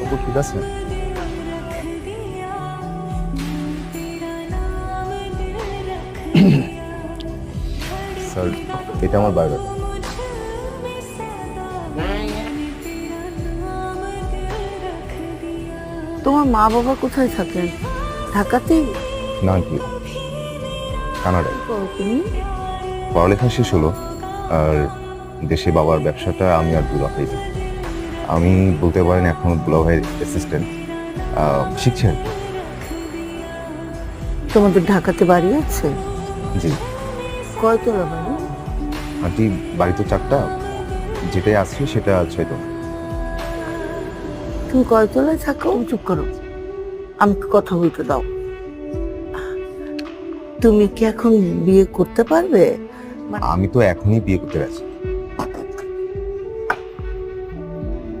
আপু ঠিক আছে? স্যার, এটা আমার বায়োডাটা। তোমার মা বাবা কোথায় থাকেন? ঢাকাতেই? না কি, কানাডায়। কি করো তুমি? পড়ালেখা শেষ হলো, আর দেশে বাবার ব্যবসাটা আমি আর দুলাভাই দেখি। আমি বলতে পারেন এখন দুলাভাইয়ের অ্যাসিস্ট্যান্ট, শিখছি আর কি। তোমাদের ঢাকাতে বাড়ি আছে? জি। কয়তলা বাড়ি? আন্টি, বাড়ি তো 4টা, যেটাই আছে সেটা 6 তলা। তুমি কয়তলায় থাকো? চুপ করো, আমাকে কথা বলতে দাও। তুমি কি এখন বিয়ে করতে পারবে? আমি তো এখনই বিয়ে করতে গেছি।